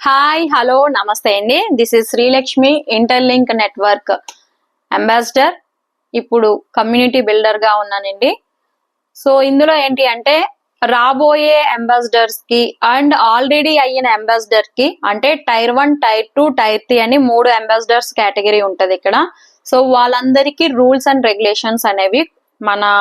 Hi hello నమస్తే అండి. This is Srilakshmi, interlink network ambassador. ఇప్పుడు కమ్యూనిటీ బిల్డర్ గా ఉన్నానండి. సో ఇందులో ఏంటి అంటే రాబోయే అంబాసిడర్స్ కి అండ్ ఆల్రెడీ అయిన అంబాసిడర్ కి అంటే టైర్ 1, టైర్ 2, టైర్ 3 అని 3 అంబాసిడర్స్ కేటగిరీ ఉంటది ఇక్కడ. సో వాళ్ళందరికీ రూల్స్ అండ్ రెగ్యులేషన్స్ అనేవి మన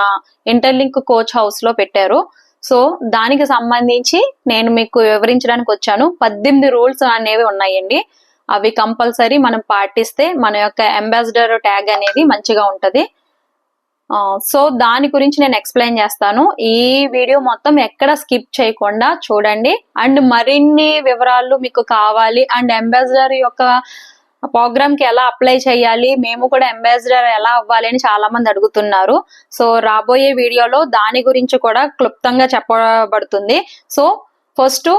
ఇంటర్లింక్ కోచ్ హౌస్ లో పెట్టారు. సో దానికి సంబంధించి నేను మీకు వివరించడానికి వచ్చాను. 18 రూల్స్ అనేవి ఉన్నాయండి. అవి కంపల్సరీ మనం పాటిస్తే మన యొక్క అంబాసిడర్ ట్యాగ్ అనేది మంచిగా ఉంటది. సో దాని గురించి నేను ఎక్స్ప్లెయిన్ చేస్తాను. ఈ వీడియో మొత్తం ఎక్కడ స్కిప్ చేయకుండా చూడండి. అండ్ మరిన్ని వివరాలు మీకు కావాలి అండ్ అంబాసిడర్ యొక్క ప్రోగ్రామ్ కి ఎలా అప్లై చేయాలి, మేము కూడా అంబాసిడర్ ఎలా అవ్వాలి అని చాలా మంది అడుగుతున్నారు. సో రాబోయే వీడియోలో దాని గురించి కూడా క్లుప్తంగా చెప్పబడుతుంది. సో ఫస్ట్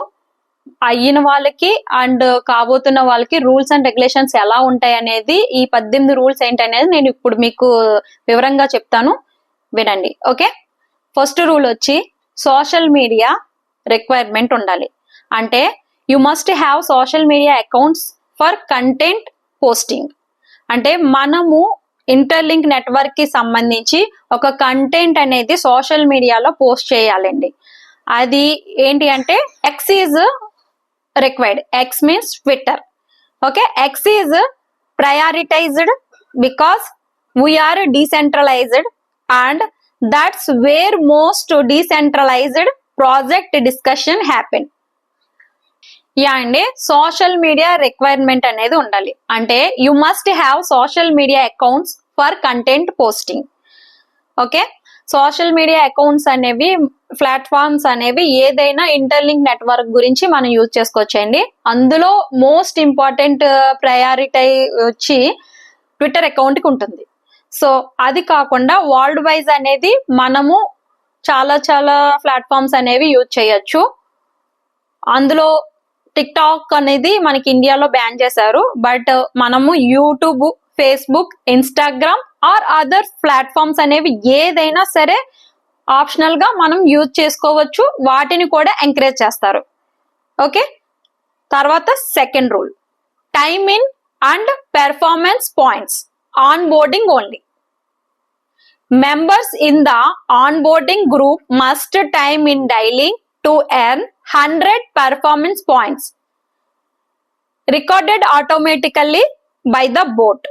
అయిన వాళ్ళకి అండ్ కాబోతున్న వాళ్ళకి రూల్స్ అండ్ రెగ్యులేషన్స్ ఎలా ఉంటాయి అనేది, ఈ 18 రూల్స్ ఏంటనేది నేను ఇప్పుడు మీకు వివరంగా చెప్తాను, వినండి. ఓకే, ఫస్ట్ రూల్ వచ్చి సోషల్ మీడియా రిక్వైర్మెంట్ ఉండాలి. అంటే you must have social media accounts for content posting. అంటే మనము ఇంటర్లింక్ నెట్వర్క్ కి సంబంధించి ఒక కంటెంట్ అనేది సోషల్ మీడియాలో పోస్ట్ చేయాలండి. అది ఏంటి అంటే X is required. X means Twitter. Okay, X is prioritized because we are decentralized and that's where most decentralized project discussion happen. Yeah అండి, సోషల్ మీడియా రిక్వైర్మెంట్ అనేది ఉండాలి. అంటే you must have social media accounts for content posting. Okay, social media accounts అనేవి, platforms అనేవి ఏదైనా interlink network గురించి మనం use చేసుకోవచ్చండి. అందులో మోస్ట్ ఇంపార్టెంట్ ప్రయారిటీ వచ్చి ట్విట్టర్ అకౌంట్ కి ఉంటుంది. సో అది కాకుండా వరల్డ్ వైజ్ అనేది మనము చాలా ప్లాట్ఫామ్స్ అనేవి యూజ్ చేయొచ్చు. అందులో టిక్ టాక్ అనేది మనకి ఇండియాలో బ్యాన్ చేశారు. బట్ మనము YouTube, Facebook, Instagram are other platforms అనేవి ఏదైనా సరే ఆప్షనల్ గా మనం యూజ్ చేసుకోవచ్చు. వాటిని కూడా ఎంకరేజ్ చేస్తారు. ఓకే, తర్వాత second rule, time in and performance points on boarding only. Members in the onboarding group must time in daily to earn 100 performance points recorded automatically by the board.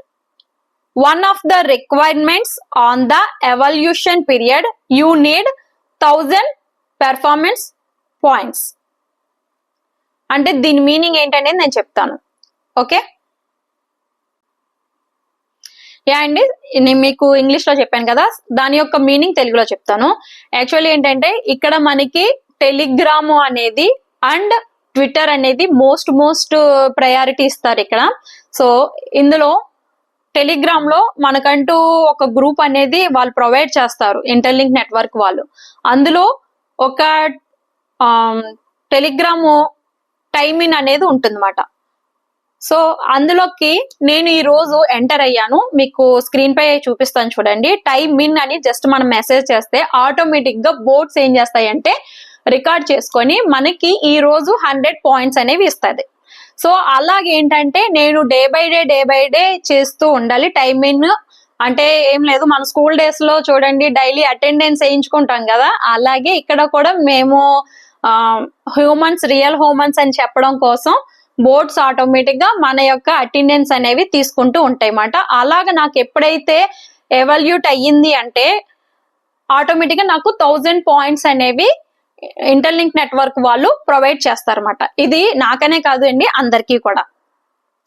One of the requirements on the evaluation period, you need 1000 performance points. అంటే దీని meaning ఏంటనేది నేను చెప్తాను. Okay, yeah అండి, నేను మీకు English లో చెప్పాను కదా, దాని యొక్క మీనింగ్ తెలుగులో చెప్తాను. యాక్చువల్లీ ఏంటంటే ఇక్కడ మనకి టెలిగ్రామ్ అనేది అండ్ ట్విట్టర్ అనేది మోస్ట్ ప్రయారిటీ ఇస్తారు ఇక్కడ. సో ఇందులో టెలిగ్రామ్ లో మనకంటూ ఒక గ్రూప్ అనేది వాళ్ళు ప్రొవైడ్ చేస్తారు, ఇంటర్లింక్ నెట్వర్క్ వాళ్ళు. అందులో ఒక టెలిగ్రామ్ టైమ్ ఇన్ అనేది ఉంటుందన్నమాట. సో అందులోకి నేను ఈ రోజు ఎంటర్ అయ్యాను. మీకు స్క్రీన్ పై చూపిస్తాను చూడండి. టైమ్ ఇన్ అని జస్ట్ మనం మెసేజ్ చేస్తే ఆటోమేటిక్ గా బోర్డ్స్ ఏం చేస్తాయంటే రికార్డ్ చేసుకొని మనకి ఈ రోజు 100 పాయింట్స్ అనేవి ఇస్తుంది. సో అలాగేంటంటే నేను డే బై డే చేస్తూ ఉండాలి. టైమ్ ఇన్ అంటే ఏం లేదు, మన స్కూల్ డేస్ లో చూడండి డైలీ అటెండెన్స్ వేయించుకుంటాం కదా, అలాగే ఇక్కడ కూడా మేము రియల్ హ్యూమన్స్ అని చెప్పడం కోసం బోర్డ్స్ ఆటోమేటిక్ గా మన యొక్క అటెండెన్స్ అనేవి తీసుకుంటూ ఉంటాయి అన్నమాట. అలాగా నాకు ఎప్పుడైతే ఎవాల్యూట్ అయ్యింది అంటే ఆటోమేటిక్ గా నాకు 1000 పాయింట్స్ అనేవి ఇంటర్లింక్ నెట్వర్క్ వాళ్ళు ప్రొవైడ్ చేస్తారన్నమాట. ఇది నాకనే కాదు అండి, అందరికీ కూడా.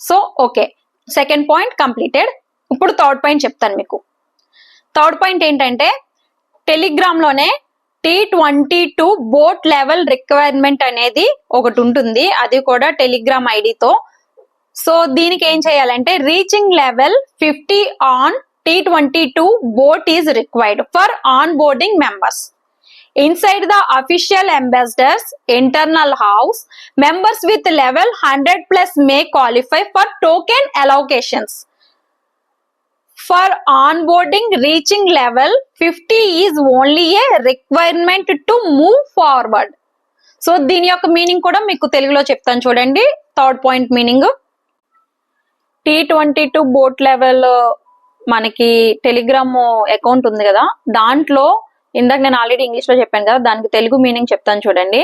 So okay, second point completed. ఇప్పుడు థర్డ్ పాయింట్ చెప్తాను మీకు. థర్డ్ పాయింట్ ఏంటంటే టెలిగ్రామ్ లోనే T22 బోట్ లెవెల్ రిక్వైర్మెంట్ అనేది ఒకటి ఉంటుంది, అది కూడా టెలిగ్రామ్ ఐడితో. సో దీనికి ఏం చేయాలంటే reaching level 50 on T22 boat is required for on boarding members inside the official ambassadors internal house. Members with level 100 plus may qualify for token allocations. For onboarding, reaching level 50 is only a requirement to move forward. So దీని యొక్క meaning కూడా మీకు తెలుగులో చెప్తాను చూడండి. Third point meaning. T22 boat level మనకి Telegram account ఉంది కదా, దాంట్లో ఇందాక నేను ఆల్రెడీ ఇంగ్లీష్ లో చెప్పాను కదా, దానికి తెలుగు మీనింగ్ చెప్తాను చూడండి.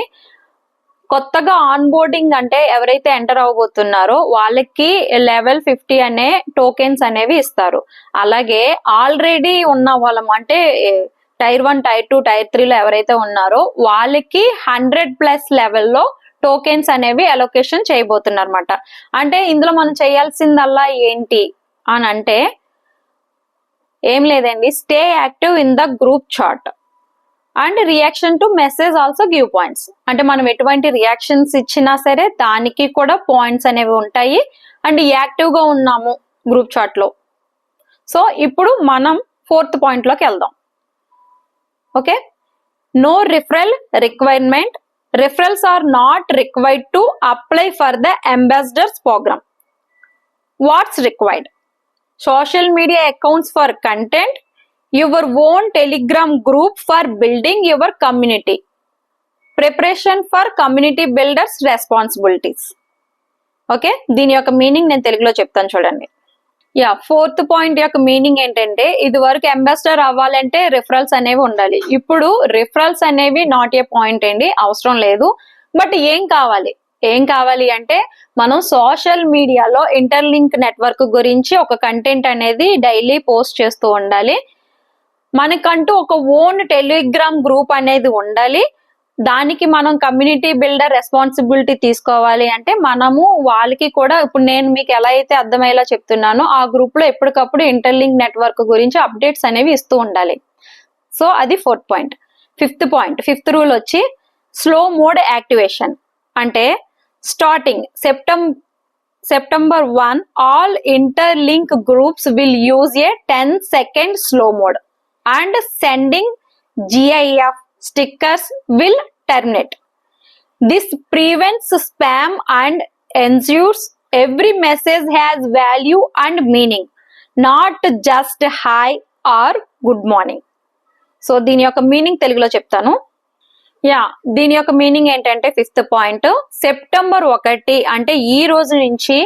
కొత్తగా ఆన్ బోర్డింగ్ అంటే ఎవరైతే ఎంటర్ అవ్వబోతున్నారో వాళ్ళకి లెవెల్ 50 అనే టోకెన్స్ అనేవి ఇస్తారు. అలాగే ఆల్రెడీ ఉన్న వాళ్ళం అంటే టైర్ 1, టైర్ 2, టైర్ 3 లో ఎవరైతే ఉన్నారో వాళ్ళకి 100+ లెవెల్లో టోకెన్స్ అనేవి అలొకేషన్ చేయబోతున్నారు అనమాట. అంటే ఇందులో మనం చేయాల్సిందల్లా ఏంటి అని అంటే ఏం లేదండి, stay active in the group chat and reaction to message also give points. అంటే మనం ఎటువంటి రియాక్షన్స్ ఇచ్చినా సరే దానికి కూడా పాయింట్స్ అనేవి ఉంటాయి. అండ్ యాక్టివ్ గా ఉన్నాము గ్రూప్ చాట్ లో. సో ఇప్పుడు మనం 4th పాయింట్ లోకి వెళ్దాం. Okay, no referral requirement. Referrals are not required to apply for the ambassadors program. What's required? Social media accounts for content, your own telegram group for building your community, preparation for community builders responsibilities. Okay, దీని యొక్క meaning నేను తెలుగులో చెప్తాను చూడండి. 4th point యొక్క meaning ఏంటంటే, ఇది వరకు అంబాసిడర్ అవ్వాలంటే రిఫరల్స్ అనేవి ఉండాలి. ఇప్పుడు రిఫరల్స్ అనేవి నాట్ ఏ పాయింట్ అండి, అవసరం లేదు. బట్ ఏం కావాలి అంటే మనం సోషల్ మీడియాలో ఇంటర్లింక్ నెట్వర్క్ గురించి ఒక కంటెంట్ అనేది డైలీ పోస్ట్ చేస్తూ ఉండాలి. మనకంటూ ఒక ఓన్ టెలిగ్రామ్ గ్రూప్ అనేది ఉండాలి. దానికి మనం కమ్యూనిటీ బిల్డర్ రెస్పాన్సిబిలిటీ తీసుకోవాలి. అంటే మనము వాళ్ళకి కూడా ఇప్పుడు నేను మీకు ఎలా అయితే అర్థమయ్యేలా చెప్తున్నానో ఆ గ్రూప్ లో ఎప్పటికప్పుడు ఇంటర్లింక్ నెట్వర్క్ గురించి అప్డేట్స్ అనేవి ఇస్తూ ఉండాలి. సో అది 4th point. 5th point, 5th rule వచ్చి స్లో మోడ్ యాక్టివేషన్. అంటే starting September 1 all interlink groups will use a 10-second slow mode and sending GIF stickers will terminate. This prevents spam and ensures every message has value and meaning, not just hi or good morning. So దీని యొక్క meaning తెలుగులో చెప్తాను. దీని యొక్క meaning ఏంటంటే 5th point, September 1 అంటే ఈ రోజు నుంచి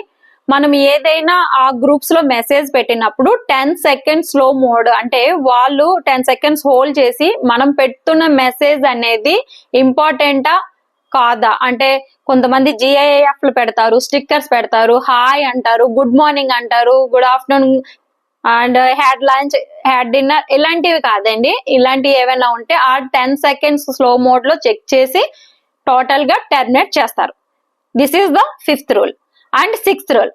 మనం ఏదైనా ఆ గ్రూప్స్ లో మెసేజ్ పెట్టినప్పుడు 10 seconds స్లో మోడ్, అంటే వాళ్ళు 10 seconds హోల్డ్ చేసి మనం పెడుతున్న మెసేజ్ అనేది ఇంపార్టెంటా కాదా, అంటే కొంతమంది GIFలు పెడతారు, స్టిక్కర్స్ పెడతారు, హాయ్ అంటారు, గుడ్ మార్నింగ్ అంటారు, good afternoon and had lunch, had dinner, ఇలాంటివి కాదండి. ఇలాంటివి ఏమైనా ఉంటే ఆ 10 seconds స్లో మోడ్ లో చెక్ చేసి టోటల్ గా టర్మినేట్ చేస్తారు. This is the 5th rule. And 6th rule,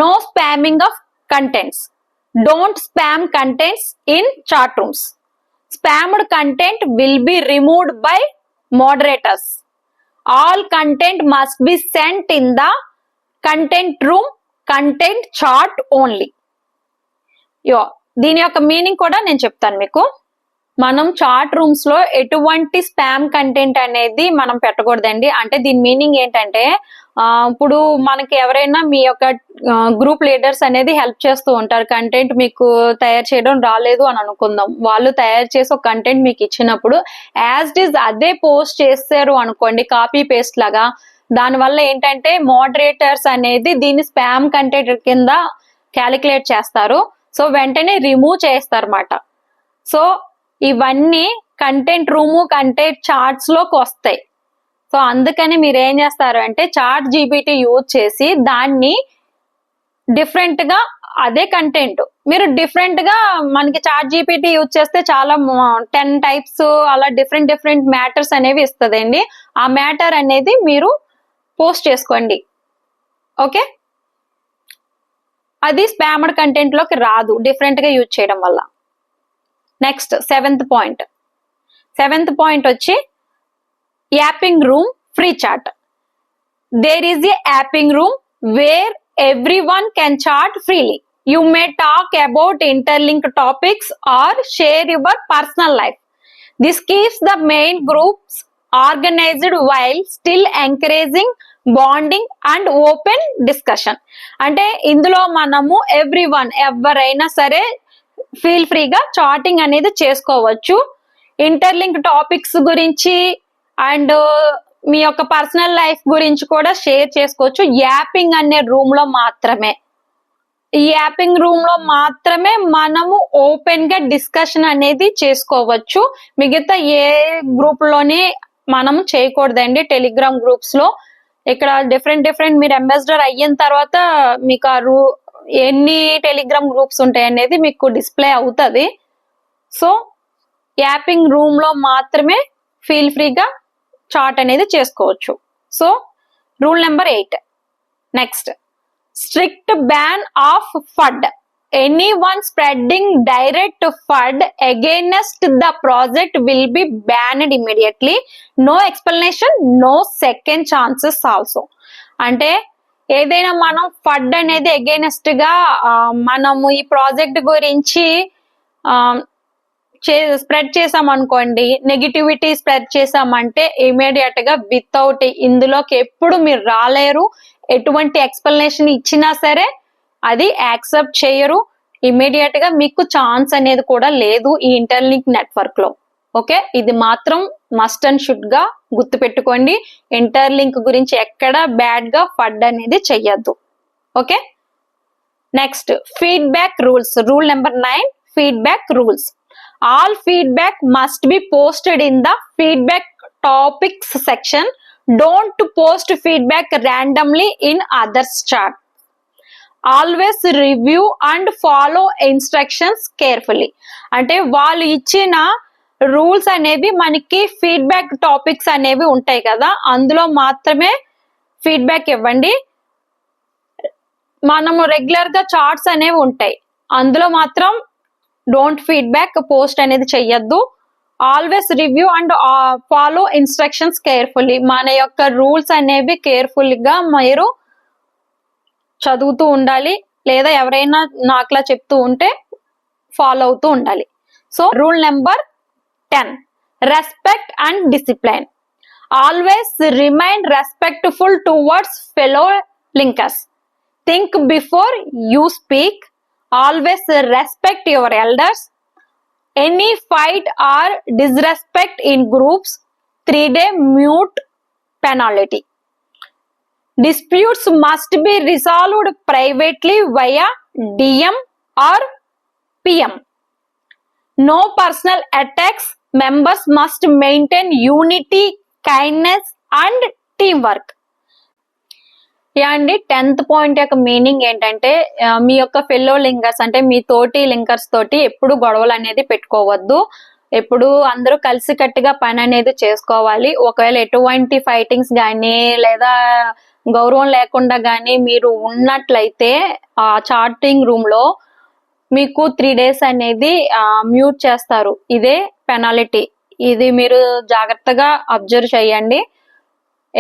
no spamming of contents. Don't spam contents in chat rooms. Spammed content will be removed by moderators. All content must be sent in the content room, content chat only. దీని యొక్క meaning కూడా నేను చెప్తాను మీకు. మనం chat rooms లో ఎటువంటి spam content అనేది మనం పెట్టకూడదండి. అంటే దీని మీనింగ్ ఏంటంటే, ఇప్పుడు మనకి ఎవరైనా మీ యొక్క గ్రూప్ లీడర్స్ అనేది హెల్ప్ చేస్తూ ఉంటారు. కంటెంట్ మీకు తయారు చేయడం రాలేదు అని అనుకుందాం, వాళ్ళు తయారు చేసి ఒక కంటెంట్ మీకు ఇచ్చినప్పుడు యాజ్ ఇట్ ఈస్ అదే పోస్ట్ చేస్తారు అనుకోండి, కాపీ పేస్ట్ లాగా. దానివల్ల ఏంటంటే మోడరేటర్స్ అనేది దీన్ని స్పామ్ కంటెంట్ కింద క్యాలిక్యులేట్ చేస్తారు. సో వెంటనే రిమూవ్ చేస్తారన్నమాట. సో ఇవన్నీ కంటెంట్ రూము, కంటెంట్ చార్ట్స్ లోకి వస్తాయి. సో అందుకని మీరు ఏం చేస్తారు అంటే చాట్ జీపీటీ యూజ్ చేసి దాన్ని డిఫరెంట్ గా, అదే కంటెంట్ మీరు డిఫరెంట్ గా, మనకి చాట్ జీపీటీ యూజ్ చేస్తే చాలా 10 types అలా డిఫరెంట్ మ్యాటర్స్ అనేవి ఇస్తుందండి. ఆ మ్యాటర్ అనేది మీరు పోస్ట్ చేసుకోండి. ఓకే, అది స్పామడ్ కంటెంట్ లోకి రాదు డిఫరెంట్ గా యూజ్ చేయడం వల్ల. Next 7th point. 7th point వచ్చి yapping room free chat. There is a yapping room where everyone can chat freely. You may talk about interlinked topics or share your personal life. This keeps the main groups organized while still encouraging bonding and open discussion. అంటే ఇందులో మనము everyone, ఎవరైనా సరే feel ఫ్రీగా chatting అనేది చేసుకోవచ్చు. Interlink topics గురించి and మీ యొక్క పర్సనల్ లైఫ్ గురించి కూడా షేర్ చేసుకోవచ్చు. యాపింగ్ అనే రూమ్ లో మాత్రమే, ఈ యాపింగ్ రూమ్ లో మాత్రమే మనము ఓపెన్ గా డిస్కషన్ అనేది చేసుకోవచ్చు. మిగతా ఏ గ్రూప్ లోని మనం చేయకూడదండి. టెలిగ్రామ్ గ్రూప్స్ లో ఇక్కడ డిఫరెంట్ మీరు అంబాసిడర్ అయిన తర్వాత మీకు ఎన్ని టెలిగ్రామ్ గ్రూప్స్ ఉంటాయి అనేది మీకు డిస్ప్లే అవుతుంది. సో యాపింగ్ రూమ్ లో మాత్రమే ఫీల్ ఫ్రీగా చాట్ అనేది చేసుకోవచ్చు. So rule number 8. Next, strict ban of ఫడ్. Anyone spreading direct FUD against the project will be banned immediately. No explanation, no second chances also. అంటే ఏదైనా మనం ఫడ్ అనేది అగైనెస్ట్ గా మనము ఈ ప్రాజెక్ట్ గురించి స్ప్రెడ్ చేసామనుకోండి, నెగిటివిటీ స్ప్రెడ్ చేసామంటే ఇమీడియట్ గా వితౌట్ ఇందులోకి ఎప్పుడు మీరు రాలేరు. ఎటువంటి ఎక్స్ప్లెనేషన్ ఇచ్చినా సరే అది యాక్సెప్ట్ చేయరు. ఇమీడియట్ గా మీకు ఛాన్స్ అనేది కూడా లేదు ఈ ఇంటర్లింక్ నెట్వర్క్ లో. ఓకే, ఇది మాత్రం మస్ట్ అండ్ షుడ్ గా గుర్తు పెట్టుకోండి. ఇంటర్లింక్ గురించి ఎక్కడ బ్యాడ్ గా ఫడ్ అనేది చెయ్యొద్దు. Okay, next feedback rules. Rule number 9, feedback rules. All feedback must be posted in the feedback topics section. Don't post feedback randomly in others chat. Always review and follow instructions carefully. అంటే వాళ్ళు ఇచ్చిన rules అనేవి మనకి feedback topics అనేవి ఉంటాయి కదా, అందులో మాత్రమే ఫీడ్బ్యాక్ ఇవ్వండి. మనము రెగ్యులర్ గా చార్ట్స్ అనేవి ఉంటాయి, అందులో మాత్రం డోంట్ ఫీడ్బ్యాక్ పోస్ట్ అనేది చెయ్యొద్దు. Always review and follow instructions carefully. మన యొక్క రూల్స్ అనేవి కేర్ఫుల్ గా మీరు చదువుతూ ఉండాలి, లేదా ఎవరైనా నాకులా చెప్తూ ఉంటే ఫాలో అవుతూ ఉండాలి. So rule number 10, respect and discipline. Always remain respectful towards fellow linkers. Think before you speak. Always respect your elders. Any fight or disrespect in groups 3-day mute penalty. Disputes must be resolved privately via DM or PM. No personal attacks. Members must maintain unity, kindness and teamwork. అండి 10th point యొక్క meaning ఏంటంటే మీ యొక్క fellow linkers అంటే మీ తోటి linkers తోటి ఎప్పుడు గొడవలు అనేది పెట్టుకోవద్దు. ఎప్పుడు అందరూ కలిసికట్టుగా పని అనేది చేసుకోవాలి. ఒకవేళ ఎటువంటి ఫైటింగ్స్ కానీ లేదా గౌరవం లేకుండా కానీ మీరు ఉన్నట్లయితే ఆ చాటింగ్ రూమ్ లో మీకు 3 days అనేది మ్యూట్ చేస్తారు. ఇదే పెనాలిటీ. ఇది మీరు జాగ్రత్తగా అబ్జర్వ్ చేయండి.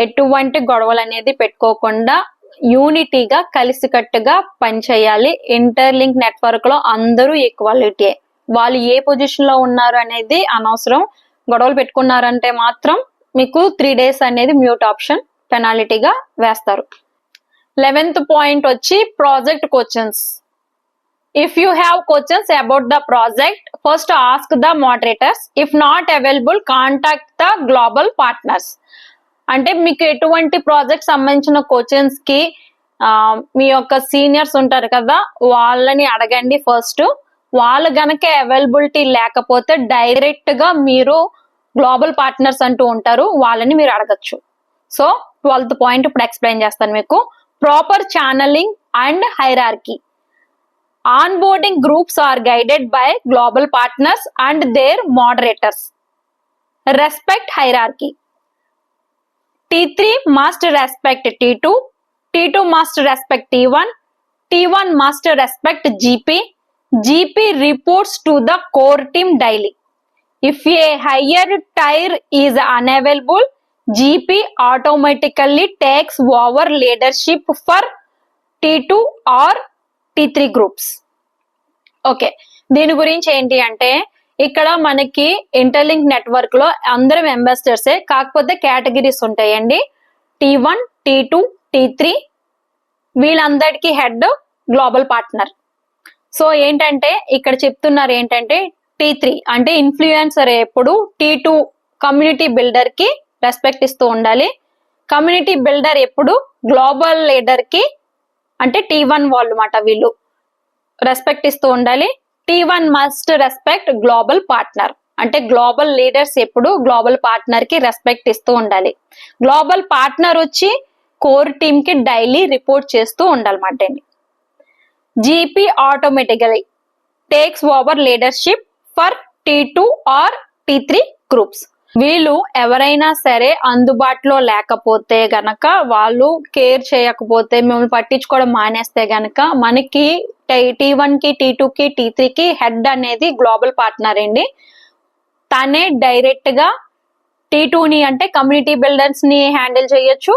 ఎటువంటి గొడవలు అనేది పెట్టుకోకుండా యూనిటీగా కలిసికట్టుగా పనిచేయాలి. ఇంటర్లింక్ నెట్వర్క్ లో అందరూ ఈక్వాలిటీ. వాళ్ళు ఏ పొజిషన్ లో ఉన్నారు అనేది అనవసరం. గొడవలు పెట్టుకున్నారంటే మాత్రం మీకు 3 days అనేది మ్యూట్ ఆప్షన్ పెనాలిటీగా వేస్తారు. 11th పాయింట్ వచ్చి project questions. If you have questions about the project, first ask the moderators. If not available, contact the global partners. అంటే మీకు ఎటువంటి ప్రాజెక్ట్ సంబంధించిన క్వశ్చన్స్ కి మీ యొక్క సీనియర్స్ ఉంటారు కదా, వాళ్ళని అడగండి ఫస్ట్. వాళ్ళు గనక అవైలబిలిటీ లేకపోతే డైరెక్ట్ గా మీరు గ్లోబల్ పార్ట్నర్స్ అంటూ ఉంటారు, వాళ్ళని మీరు అడగచ్చు. సో 12th పాయింట్ ఇప్పుడు ఎక్స్ప్లెయిన్ చేస్తాను మీకు. Proper channelling and hierarchy. Onboarding groups are guided by global partners and their moderators. Respect hierarchy. T3 must respect T2, T2 must respect T1, T1 must respect GP, GP reports to the core team daily. If a higher tier is unavailable, GP automatically takes over leadership for T2 or T3 groups. Okay, దీని గురించి ఏంటి అంటే ఇక్కడ మనకి interlink network లో అందరం అంబాసిడర్సే, కాకపోతే categories ఉంటాయండి. T1, T2, T3 వీళ్ళందరికీ హెడ్ గ్లోబల్ పార్ట్నర్. సో ఏంటంటే ఇక్కడ చెప్తున్నారు ఏంటంటే T3 అంటే ఇన్ఫ్లుయెన్సర్ ఎప్పుడు T2 కమ్యూనిటీ బిల్డర్ కి రెస్పెక్ట్ ఇస్తూ ఉండాలి. కమ్యూనిటీ బిల్డర్ ఎప్పుడు గ్లోబల్ లీడర్ కి అంటే T1 వాళ్ళు మాట వీళ్ళు రెస్పెక్ట్ ఇస్తూ ఉండాలి. T1 must respect global partner అంటే గ్లోబల్ లీడర్స్ ఎప్పుడు గ్లోబల్ పార్ట్నర్ కి రెస్పెక్ట్ ఇస్తూ ఉండాలి. గ్లోబల్ పార్ట్నర్ వచ్చి కోర్ టీమ్ కి డైలీ రిపోర్ట్ చేస్తూ ఉండాలన్నమాట. GP automatically takes over leadership for T2 or T3 groups. వీళ్ళు ఎవరైనా సరే అందుబాటులో లేకపోతే గనక, వాళ్ళు కేర్ చేయకపోతే, మిమ్మల్ని పట్టించుకోవడం మానేస్తే గనక మనకి T1 కి T2 కి T3 కి హెడ్ అనేది గ్లోబల్ పార్ట్నర్ అండి. తనే డైరెక్ట్ గా T2ని అంటే కమ్యూనిటీ బిల్డర్స్ ని హ్యాండిల్ చేయొచ్చు,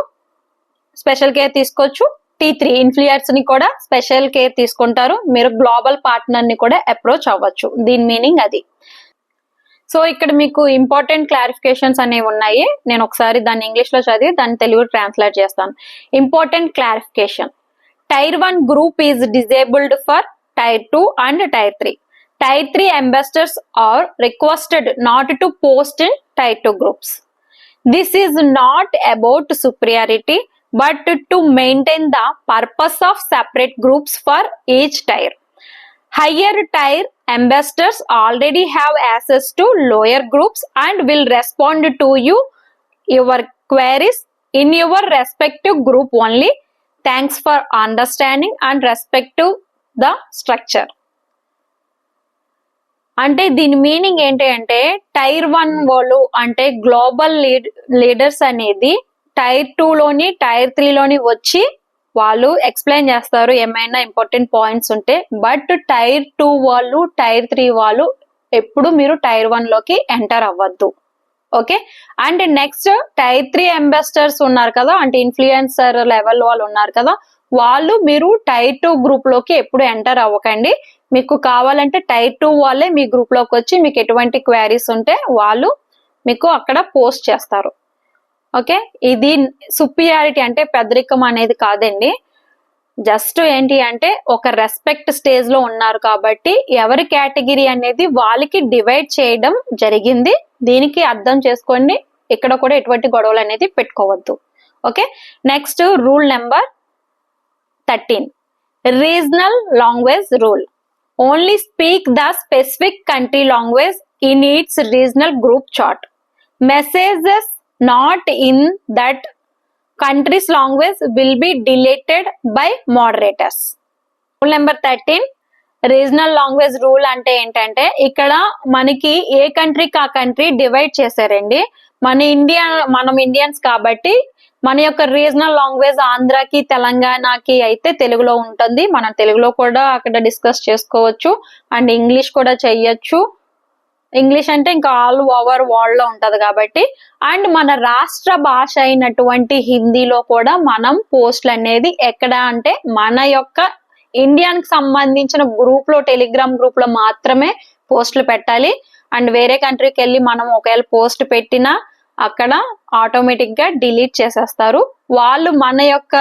స్పెషల్ కేర్ తీసుకోవచ్చు. T3 ఇన్ఫ్లుయర్స్ ని కూడా స్పెషల్ కేర్ తీసుకుంటారు. మీరు గ్లోబల్ పార్ట్నర్ ని కూడా అప్రోచ్ అవ్వచ్చు. దీని మీనింగ్ అది. సో ఇక్కడ మీకు ఇంపార్టెంట్ క్లారిఫికేషన్స్ అనేవి ఉన్నాయి. నేను ఒకసారి దాన్ని ఇంగ్లీష్ లో చదివి దాన్ని తెలుగు ట్రాన్స్లేట్ చేస్తాను. Important clarification. Tier 1 group is disabled for Tier 2 and Tier 3. Tier 3 ambassadors are requested not to post in Tier 2 groups. This is not about superiority but to maintain the purpose of separate groups for each tier. Higher tier ambassadors already have access to lower groups and will respond to your queries in your respective group only. Thanks for understanding and respect to the structure. అంటే దీని meaning ఏంటి అంటే Tier 1 వాళ్ళు అంటే global leaders అనేది Tier 2 లోని Tier 3 లోని వచ్చి వాళ్ళు ఎక్స్ప్లెయిన్ చేస్తారు ఏమైనా ఇంపార్టెంట్ పాయింట్స్ ఉంటే. బట్ Tier 2 వాళ్ళు Tier 3 వాళ్ళు ఎప్పుడు మీరు Tier 1 లోకి ఎంటర్ అవ్వద్దు. Okay. And next Tier 3 ambassadors ఉన్నారు కదా, అంటే ఇన్ఫ్లుయెన్సర్ లెవెల్ వాళ్ళు ఉన్నారు కదా, వాళ్ళు మీరు Tier 2 గ్రూప్ లోకి ఎప్పుడు ఎంటర్ అవ్వకండి. మీకు కావాలంటే Tier 2 వాళ్ళే మీ గ్రూప్ లోకి వచ్చి మీకు ఎటువంటి క్వైరీస్ ఉంటే వాళ్ళు మీకు అక్కడ పోస్ట్ చేస్తారు. ఓకే. ఇది సుపీరియారిటీ అంటే పెద్దరికం అనేది కాదండి. జస్ట్ ఏంటి అంటే ఒక రెస్పెక్ట్ స్టేజ్ లో ఉన్నారు కాబట్టి ఎవరి కేటగిరీ అనేది వాళ్ళకి డివైడ్ చేయడం జరిగింది. దీనికి అర్థం చేసుకోండి. ఇక్కడ కూడా ఎటువంటి గొడవలు అనేది పెట్టుకోవద్దు. Okay. Next rule number 13, regional language rule. Only speak the specific country language in its regional group chat. Messages not in that country's language will be deleted by moderators. Rule number 13, regional language rule అంటే ఏంటంటే ఇక్కడ మనకి ఏ కంట్రీకి ఆ country divide చేశారండి. మనం Indians కాబట్టి మన యొక్క రీజనల్ లాంగ్వేజ్ ఆంధ్రాకి తెలంగాణకి అయితే తెలుగులో ఉంటుంది. మనం తెలుగులో కూడా అక్కడ డిస్కస్ చేసుకోవచ్చు అండ్ ఇంగ్లీష్ కూడా చెయ్యొచ్చు. ఇంగ్లీష్ అంటే ఇంకా ఆల్ ఓవర్ వరల్డ్ లో ఉంటది కాబట్టి. అండ్ మన రాష్ట్ర భాష అయినటువంటి హిందీలో కూడా మనం పోస్టులు అనేది ఎక్కడ అంటే మన యొక్క ఇండియాకి సంబంధించిన గ్రూప్ లో, టెలిగ్రామ్ గ్రూప్ లో మాత్రమే పోస్టులు పెట్టాలి. అండ్ వేరే కంట్రీకి వెళ్ళి మనం ఒకవేళ పోస్ట్ పెట్టినా అక్కడ ఆటోమేటిక్ గా డిలీట్ చేసేస్తారు. వాళ్ళు మన యొక్క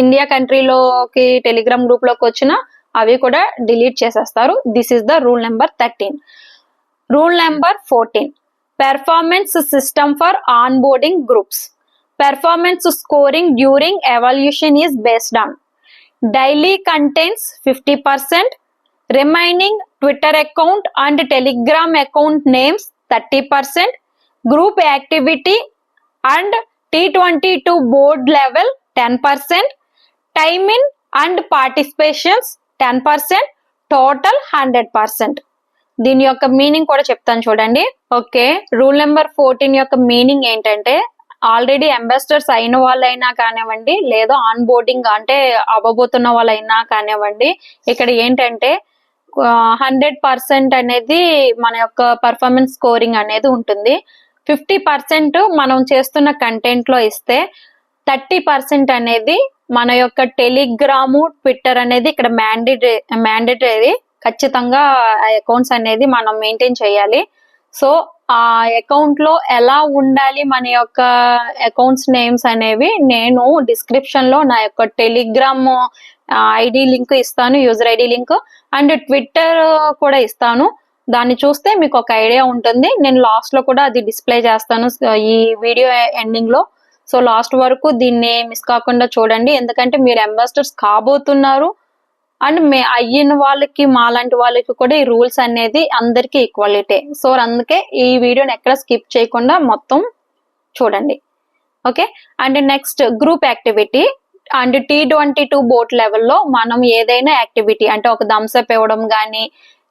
ఇండియా కంట్రీలోకి టెలిగ్రామ్ గ్రూప్ లోకి వచ్చినా అవి కూడా డిలీట్ చేసేస్తారు. This is the rule number 13. Rule number 14, performance system for onboarding groups. Performance scoring during evaluation is based on daily contents 50%, remaining Twitter account and Telegram account names 30%, group activity and T22 board level 10%, time in and participations 10%, total 100%. దీని యొక్క meaning కూడా చెప్తాను చూడండి. Okay. Rule number 14 యొక్క meaning ఏంటంటే already ambassadors అయిన వాళ్ళైనా కానివ్వండి, లేదా ఆన్ బోర్డింగ్ అంటే అవ్వబోతున్న వాళ్ళైనా కానివ్వండి, ఇక్కడ ఏంటంటే 100% అనేది మన యొక్క పర్ఫార్మెన్స్ స్కోరింగ్ అనేది ఉంటుంది. 50% మనం చేస్తున్న కంటెంట్ లో ఇస్తే 30% అనేది మన యొక్క టెలిగ్రాము, ట్విట్టర్ అనేది ఇక్కడ మ్యాండేటరీ. ఖచ్చితంగా ఆ అకౌంట్స్ అనేది మనం మెయింటైన్ చేయాలి. సో ఆ అకౌంట్ లో ఎలా ఉండాలి మన యొక్క అకౌంట్స్ నేమ్స్ అనేవి నేను డిస్క్రిప్షన్ లో నా యొక్క టెలిగ్రామ్ ఐడి లింక్ ఇస్తాను, user ID link, and Twitter కూడా ఇస్తాను. దాన్ని చూస్తే మీకు ఒక ఐడియా ఉంటుంది. నేను లాస్ట్ లో కూడా అది డిస్ప్లే చేస్తాను ఈ వీడియో ఎండింగ్ లో. సో లాస్ట్ వరకు దీన్ని మిస్ కాకుండా చూడండి, ఎందుకంటే మీరు అంబాసిడర్స్ కాబోతున్నారు అండ్ అయ్యిన వాళ్ళకి మాలాంటి వాళ్ళకి కూడా ఈ రూల్స్ అనేది అందరికీ ఈక్వాలిటీ. సో అందుకే ఈ వీడియోని ఎక్కడ స్కిప్ చేయకుండా మొత్తం చూడండి. Okay, and next group activity and T22 boat లెవెల్లో మనం ఏదైనా యాక్టివిటీ అంటే ఒక థమ్స్అప్ ఇవ్వడం కానీ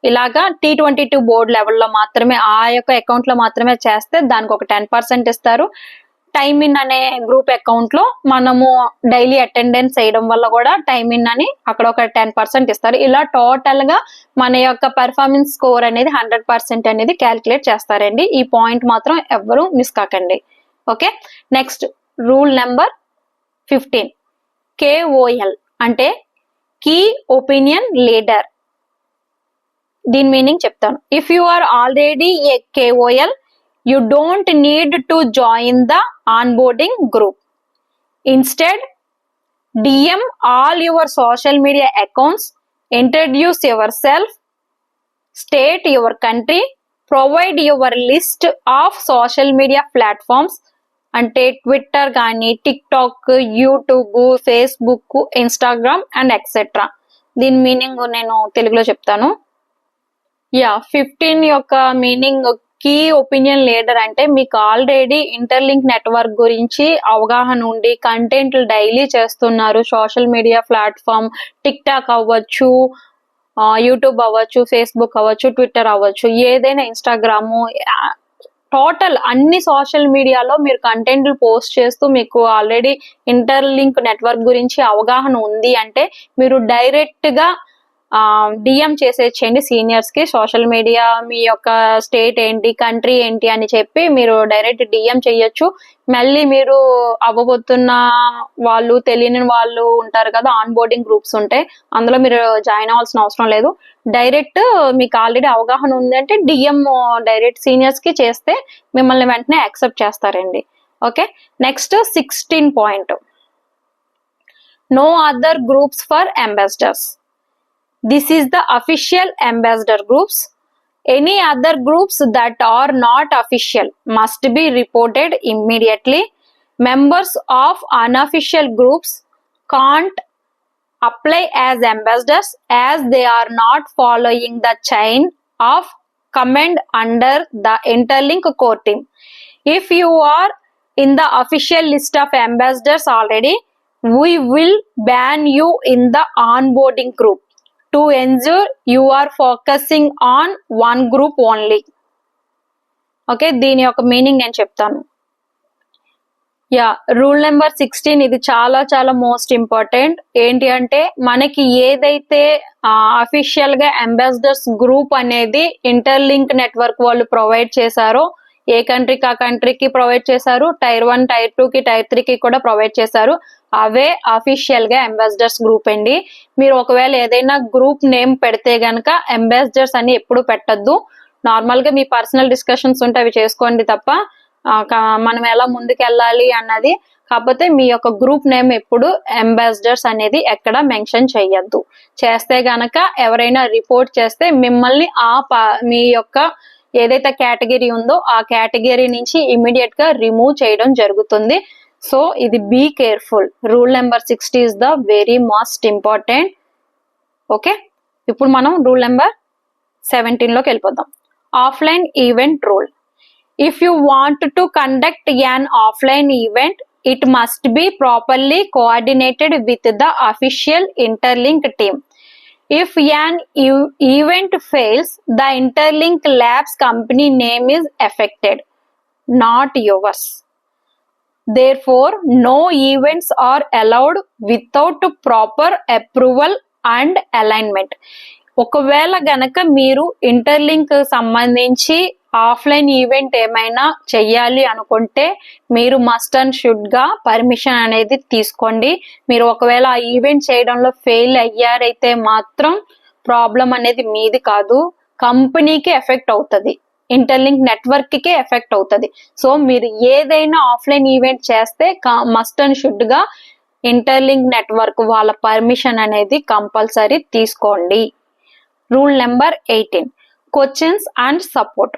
ఇలాగా T22 బోర్డ్ లెవెల్లో మాత్రమే ఆ యొక్క అకౌంట్ లో మాత్రమే చేస్తే దానికి ఒక 10% ఇస్తారు. టైమ్ ఇన్ అనే గ్రూప్ అకౌంట్ లో మనము డైలీ అటెండెన్స్ చేయడం వల్ల కూడా టైమ్ ఇన్ అని అక్కడ ఒక 10% ఇస్తారు. ఇలా టోటల్ గా మన యొక్క పర్ఫార్మెన్స్ స్కోర్ అనేది 100% అనేది క్యాల్కులేట్ చేస్తారండి. ఈ పాయింట్ మాత్రం ఎవ్వరూ మిస్ కాకండి. Okay, next rule number 15 KOL అంటే కీ ఒపీనియన్ లీడర్. దీని మీనింగ్ చెప్తాను. If you are already a KOL, you don't need to join the onboarding group. Instead, DM all your social media accounts, introduce yourself, state your country, provide your list of social media platforms అంటే Twitter కానీ TikTok, YouTube, Facebook, Instagram and etcetera. దీని meaning నేను తెలుగులో చెప్తాను. 15 యొక్క meaning key opinion leader అంటే మీకు already interlink network గురించి అవగాహన ఉండి కంటెంట్లు డైలీ చేస్తున్నారు. Social media platform tick talk అవ్వచ్చు, యూట్యూబ్ అవ్వచ్చు, ఫేస్బుక్ అవ్వచ్చు, ట్విట్టర్ అవ్వచ్చు, ఏదైనా ఇన్స్టాగ్రాము, టోటల్ అన్ని సోషల్ మీడియాలో మీరు కంటెంట్లు పోస్ట్ చేస్తూ మీకు ఆల్రెడీ ఇంటర్లింక్ నెట్వర్క్ గురించి అవగాహన ఉంది అంటే మీరు డైరెక్ట్ గా డిఎం చేసేయండి సీనియర్స్ కి. సోషల్ మీడియా మీ యొక్క స్టేట్ ఏంటి, కంట్రీ ఏంటి అని చెప్పి మీరు డైరెక్ట్ డిఎం చేయొచ్చు. మళ్ళీ మీరు అవ్వబోతున్న వాళ్ళు తెలియని వాళ్ళు ఉంటారు కదా, ఆన్ బోర్డింగ్ గ్రూప్స్ ఉంటాయి, అందులో మీరు జాయిన్ అవ్వాల్సిన అవసరం లేదు. డైరెక్ట్ మీకు ఆల్రెడీ అవగాహన ఉంది అంటే డిఎం డైరెక్ట్ సీనియర్స్ కి చేస్తే మిమ్మల్ని వెంటనే యాక్సెప్ట్ చేస్తారండి. Okay, next 16 point no other groups for ambassadors. This is the official ambassador groups. Any other groups that are not official must be reported immediately. Members of unofficial groups can't apply as ambassadors as they are not following the chain of command under the Interlink core team. If you are in the official list of ambassadors already, we will ban you in the onboarding group to ensure you are focusing on one group only. Okay, దీని యొక్క meaning నేను చెప్తాను. Rule number 16 ఇది చాలా చాలా most important. ఏంటి అంటే మనకి ఏదైతే అఫీషియల్ గా అంబాసిడర్స్ గ్రూప్ అనేది ఇంటర్లింక్ నెట్వర్క్ వాళ్ళు ప్రొవైడ్ చేశారో, ఏ కంట్రీకి ఆ కంట్రీకి ప్రొవైడ్ చేశారు, టైర్ 1, టైర్ 2 కి, టైర్ 3 కి కూడా ప్రొవైడ్ చేశారు. అవే అఫీషియల్ గా అంబాసిడర్స్ గ్రూప్ అండి. మీరు ఒకవేళ ఏదైనా గ్రూప్ నేమ్ పెడితే గనక అంబాసిడర్స్ అని ఎప్పుడు పెట్టద్దు. నార్మల్ గా మీ పర్సనల్ డిస్కషన్స్ ఉంటే అవి చేసుకోండి తప్ప మనం ఎలా ముందుకెళ్ళాలి అన్నది. కాకపోతే మీ యొక్క గ్రూప్ నేమ్ ఎప్పుడు అంబాసిడర్స్ అనేది ఎక్కడ మెన్షన్ చెయ్యొద్దు. చేస్తే గనక ఎవరైనా రిపోర్ట్ చేస్తే మిమ్మల్ని మీ యొక్క ఏదైతే కేటగిరీ ఉందో ఆ కేటగిరీ నుంచి ఇమీడియట్ గా రిమూవ్ చేయడం జరుగుతుంది. సో ఇది be careful. Rule number 60 is the very most important. Okay, ఇప్పుడు మనం రూల్ నెంబర్ 17 లోకి వెళ్ళిపోదాం. Offline event rule. If you want to conduct an offline event, it must be properly coordinated with the official interlink team. If an event fails, the Interlink Labs company name is affected, not yours. Therefore, no events are allowed without proper approval and alignment. ఒకవేళ గనక మీరు interlink సంబంధించి offline event ఏమైనా చెయ్యాలి అనుకుంటే మీరు must and should గా permission అనేది తీసుకోండి. మీరు ఒకవేళ ఆ ఈవెంట్ చేయడంలో ఫెయిల్ అయ్యారైతే మాత్రం ప్రాబ్లం అనేది మీది కాదు, కంపెనీకి ఎఫెక్ట్ అవుతుంది, ఇంటర్లింక్ నెట్వర్క్ కి ఎఫెక్ట్ అవుతుంది. సో మీరు ఏదైనా ఆఫ్లైన్ ఈవెంట్ చేస్తే మస్ట్ అండ్ షుడ్ గా ఇంటర్లింక్ నెట్వర్క్ వాళ్ళ పర్మిషన్ అనేది కంపల్సరీ తీసుకోండి. Rule number 18 questions and support.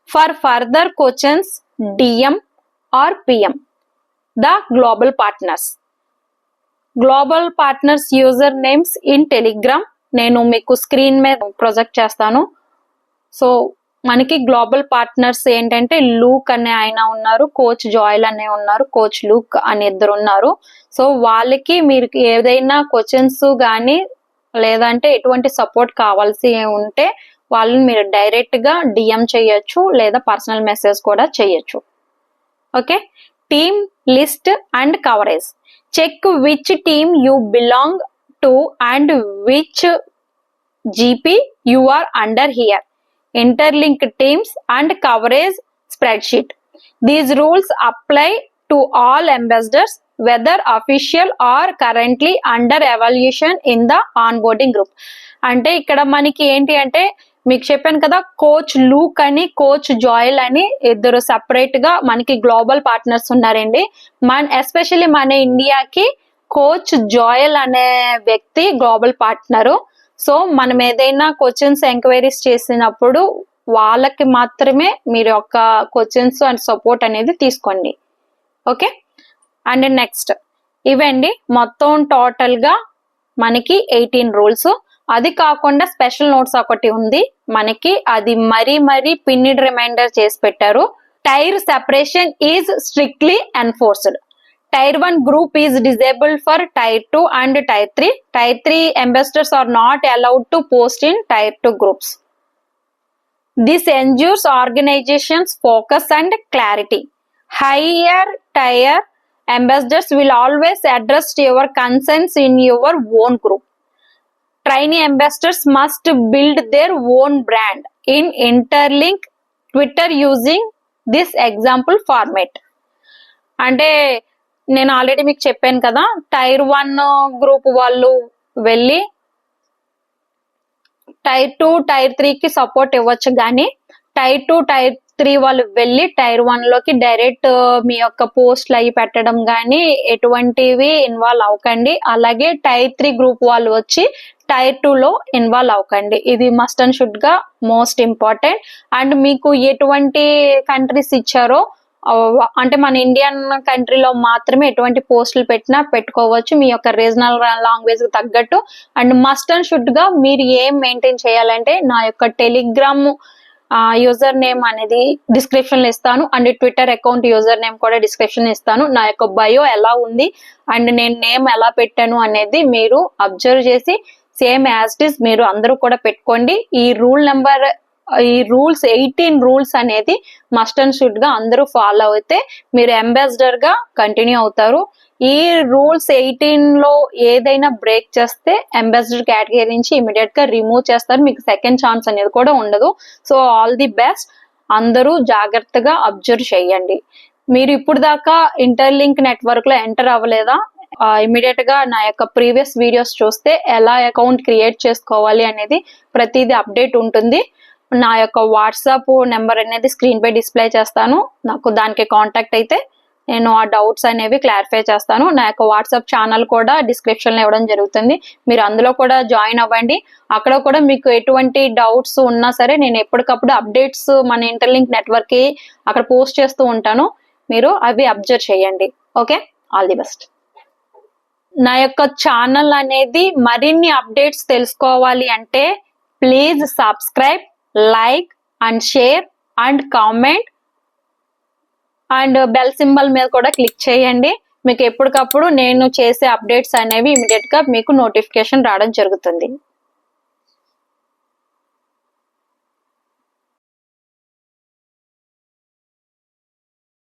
For further questions, DM or PM the global partners. Global partners user names in Telegram నేను మీకు స్క్రీన్ మీద ప్రొజెక్ట్ చేస్తాను. So మనకి గ్లోబల్ పార్ట్నర్స్ ఏంటంటే లూక్ అనే ఆయన ఉన్నారు, కోచ్ జాయిల్ అనే ఉన్నారు, కోచ్ లూక్ అనే ఇద్దరు ఉన్నారు. సో వాళ్ళకి మీరు ఏదైనా క్వశ్చన్స్ కానీ లేదంటే ఎటువంటి సపోర్ట్ కావాల్సి ఉంటే వాళ్ళని మీరు డైరెక్ట్ గా డిఎం చేయొచ్చు లేదా పర్సనల్ మెసేజ్ కూడా చేయొచ్చు. Okay, team list and coverage. Check which team you belong to and which GP you are under here. Interlink teams and coverage spreadsheet. These rules apply to all ambassadors, whether official or currently under evaluation in the onboarding group. అంటే ఇక్కడ మనకి ఏంటి అంటే మీకు చెప్పాను కదా, coach Luke అని coach జాయిల్ అని ఇద్దరు సెపరేట్ గా మనకి గ్లోబల్ పార్ట్నర్స్ ఉన్నారండి. ఎస్పెషల్లీ మన ఇండియాకి కోచ్ జాయిల్ అనే వ్యక్తి గ్లోబల్ పార్ట్నరు. సో మనం ఏదైనా క్వశ్చన్స్ ఎంక్వైరీస్ చేసినప్పుడు వాళ్ళకి మాత్రమే మీరు యొక్క క్వశ్చన్స్ అండ్ సపోర్ట్ అనేది తీసుకోండి. ఓకే, అండ్ నెక్స్ట్ ఇవండి మొత్తం టోటల్ గా మనకి 18 రూల్స్. అది కాకుండా స్పెషల్ నోట్స్ ఒకటి ఉంది మనకి, అది మరీ పిన్నిడ్ రిమైండర్ చేసి పెట్టారు. Tier separation is strictly enforced. Tier 1 group is disabled for Tier 2 and Tier 3. Tier 3 ambassadors are not allowed to post in Tier 2 groups. This ensures organization's focus and clarity. Higher tier ambassadors will always address your concerns in your own group. Trainee ambassadors must build their own brand in Interlink Twitter using this example format. అంటే నేను already మీకు చెప్పాను కదా, tyre 1 group వాళ్ళు వెళ్ళి tyre 2 tyre 3కి support ఇవ్వచ్చు, కానీ టైర్ 2 టైర్ 3 వాళ్ళు వెళ్ళి టైర్ 1 లోకి డైరెక్ట్ మీ యొక్క పోస్ట్లు అవి పెట్టడం కానీ ఎటువంటివి ఇన్వాల్వ్ అవ్వకండి. అలాగే టైర్ 3 గ్రూప్ వాళ్ళు వచ్చి టైర్ 2 లో ఇన్వాల్వ్ అవ్వకండి. ఇది మస్ట్ అండ్ షుడ్ గా మోస్ట్ ఇంపార్టెంట్. అండ్ మీకు ఎటువంటి కంట్రీస్ ఇచ్చారో అంటే మన ఇండియన్ కంట్రీలో మాత్రమే ఎటువంటి పోస్టులు పెట్టినా పెట్టుకోవచ్చు మీ యొక్క రీజనల్ లాంగ్వేజ్ కి తగ్గట్టు. అండ్ మస్ట్ అండ్ షుడ్ గా మీరు ఏం మెయింటైన్ చేయాలంటే నా యొక్క టెలిగ్రామ్ యూజర్ నేమ్ అనేది డిస్క్రిప్షన్ లో ఇస్తాను, and Twitter account user name కూడా డిస్క్రిప్షన్ ఇస్తాను. నా యొక్క బయో ఎలా ఉంది అండ్ నేను నేమ్ ఎలా పెట్టాను అనేది మీరు అబ్జర్వ్ చేసి సేమ్ యాజ్ ఇట్ ఈస్ మీరు అందరూ కూడా పెట్టుకోండి. ఈ రూల్స్ 18 రూల్స్ అనేది మస్ట్ అండ్ షుడ్ గా అందరూ ఫాలో అయితే మీరు అంబాసిడర్ గా కంటిన్యూ అవుతారు. ఈ రూల్స్ 18 లో ఏదైనా బ్రేక్ చేస్తే అంబాసిడర్ కేటగిరీ నుంచి ఇమీడియట్ గా రిమూవ్ చేస్తారు, మీకు సెకండ్ ఛాన్స్ అనేది కూడా ఉండదు. సో ఆల్ ది బెస్ట్, అందరూ జాగ్రత్తగా అబ్జర్వ్ చేయండి. మీరు ఇప్పుడు దాకా ఇంటర్లింక్ నెట్వర్క్ లో ఎంటర్ అవ్వలేదా, ఇమీడియట్ గా నా యొక్క ప్రీవియస్ వీడియోస్ చూస్తే ఎలా అకౌంట్ క్రియేట్ చేసుకోవాలి అనేది ప్రతిదీ అప్డేట్ ఉంటుంది. నా యొక్క వాట్సాప్ నెంబర్ అనేది స్క్రీన్ పై డిస్ప్లే చేస్తాను, నాకు దానికి కాంటాక్ట్ అయితే నేను ఆ డౌట్స్ అనేవి క్లారిఫై చేస్తాను. నా యొక్క వాట్సాప్ ఛానల్ కూడా డిస్క్రిప్షన్ లో ఇవ్వడం జరుగుతుంది, మీరు అందులో కూడా జాయిన్ అవ్వండి. అక్కడ కూడా మీకు ఎటువంటి డౌట్స్ ఉన్నా సరే నేను ఎప్పటికప్పుడు అప్డేట్స్ మన ఇంటర్లింక్ నెట్వర్క్ కి అక్కడ పోస్ట్ చేస్తూ ఉంటాను, మీరు అవి అబ్జర్వ్ చేయండి. Okay, all the best. నా యొక్క ఛానల్ అనేది మరిన్ని అప్డేట్స్ తెలుసుకోవాలి అంటే please subscribe, like and share and comment and bell symbol మీద కూడా క్లిక్ చేయండి. మీకు ఎప్పటికప్పుడు నేను చేసే అప్డేట్స్ అనేవి ఇమీడియట్ గా మీకు నోటిఫికేషన్ రావడం జరుగుతుంది.